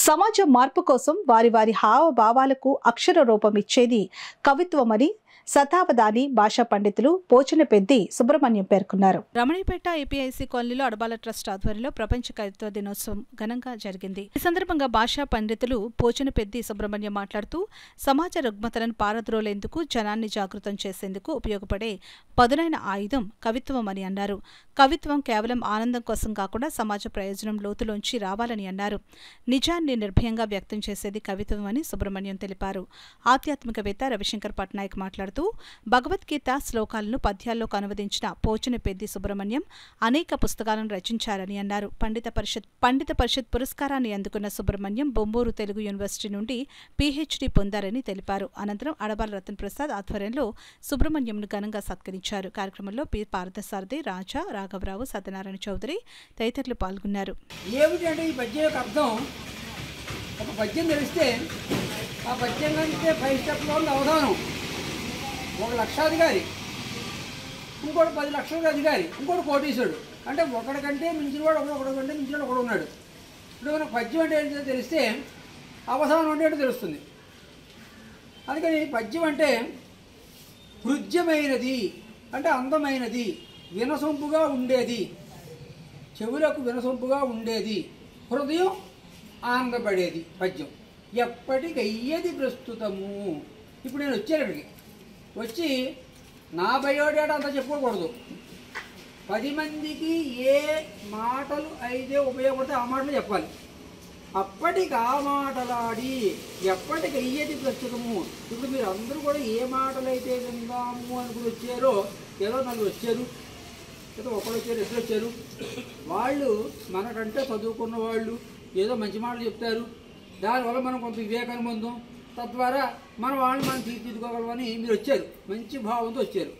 సమాజ మార్పు కోసం వారి వారి హావభావాలకు అక్షర రూపం ఇచ్చేది కవిత్వమని శతావధాని భాషా పండితులు పోచనపెద్ది సుబ్రహ్మణ్యం పేర్కొన్నారు. రమణీపేట ఏపీఐసీ కాలనీలో అడబాల ట్రస్ట్ ఆధ్వర్యంలో ప్రపంచ కవిత్వ దినోత్సవం ఘనంగా జరిగింది. ఈ సందర్భంగా భాషా పండితులు పోచనపెద్ది సుబ్రహ్మణ్యం మాట్లాడుతూ సమాజ రుగ్మతలను పారద్రోలేందుకు జనాన్ని జాగృతం చేసేందుకు ఉపయోగపడే పదునైన ఆయుధం కవిత్వం అని అన్నారు. కవిత్వం కేవలం ఆనందం కోసం కాకుండా సమాజ ప్రయోజనం లోతులోంచి రావాలని అన్నారు. నిజాన్ని నిర్భయంగా వ్యక్తం చేసేది కవిత్వం అని సుబ్రహ్మణ్యం తెలిపారు. ఆధ్యాత్మికవేత్త రవిశంకర్ పట్నాయక్ మాట్లాడుతూ భగవద్గీత శ్లోకాలను పద్యాల్లోకి అనువదించిన పోచనపెద్ది సుబ్రహ్మణ్యం అనేక పుస్తకాలను రచించారని అన్నారు. పండిత పరిషత్ పురస్కారాన్ని అందుకున్న సుబ్రహ్మణ్యం బొంబూరు తెలుగు యూనివర్సిటీ నుండి పీహెచ్డీ పొందారని తెలిపారు. అనంతరం అడబాల రతన్ ప్రసాద్ ఆధ్వర్యంలో సుబ్రహ్మణ్యంను ఘనంగా సత్కరించారు. కార్యక్రమంలో పి పార్థసారథి, రాజా, రాఘవరావు, సత్యనారాయణ చౌదరి తదితరులు పాల్గొన్నారు. ఏమిటంటే ఈ పద్యం యొక్క అర్థం, ఒక పద్యం తెలిస్తే ఆ పద్యం కంటే 5 స్టెప్లో ఉంది అవధానం. ఒక లక్షాధికారి, ఇంకోటి 10 లక్షల అధికారి, ఇంకోటి కోటీశ్వరుడు. అంటే ఒకడికంటే మించిన వాడు ఒకడికంటే మించిన వాడు ఒకడు ఉన్నాడు. ఇప్పుడు మనకు పద్యం అంటే ఏంటో తెలిస్తే అవధానం అంటే ఏంటో తెలుస్తుంది. అందుకని పద్యం అంటే హృద్యమైనది, అంటే అందమైనది, వినసొంపుగా ఉండేది, చెవులకు వినసొంపుగా ఉండేది, హృదయం ఆనందపడేది పద్యం. ఎప్పటికయ్యేది ప్రస్తుతము. ఇప్పుడు నేను వచ్చాను, ఇక్కడికి వచ్చి నా బయోడేటా అంతా చెప్పుకోకూడదు. 10 మందికి ఏ మాటలు అయితే ఉపయోగపడితే ఆ మాటలు చెప్పాలి. అప్పటికి ఆ మాటలాడి ఎప్పటికయ్యేది ప్రస్తుతము. ఇప్పుడు మీరు అందరూ కూడా ఏ మాటలైతే విందాము అనుకుని వచ్చారో, ఏదో 4 వచ్చారు, ఏదో ఒకరు వచ్చారు, 2 వచ్చారు. వాళ్ళు మనకంటే చదువుకున్న వాళ్ళు ఏదో మంచి మాటలు చెప్తారు. దానివల్ల మనం కొంత వివేకాన్ని పొందాం. తద్వారా మన వాళ్ళని మనం తీర్చిదిద్దుకోగలమని మీరు వచ్చారు, మంచి భావంతో వచ్చారు.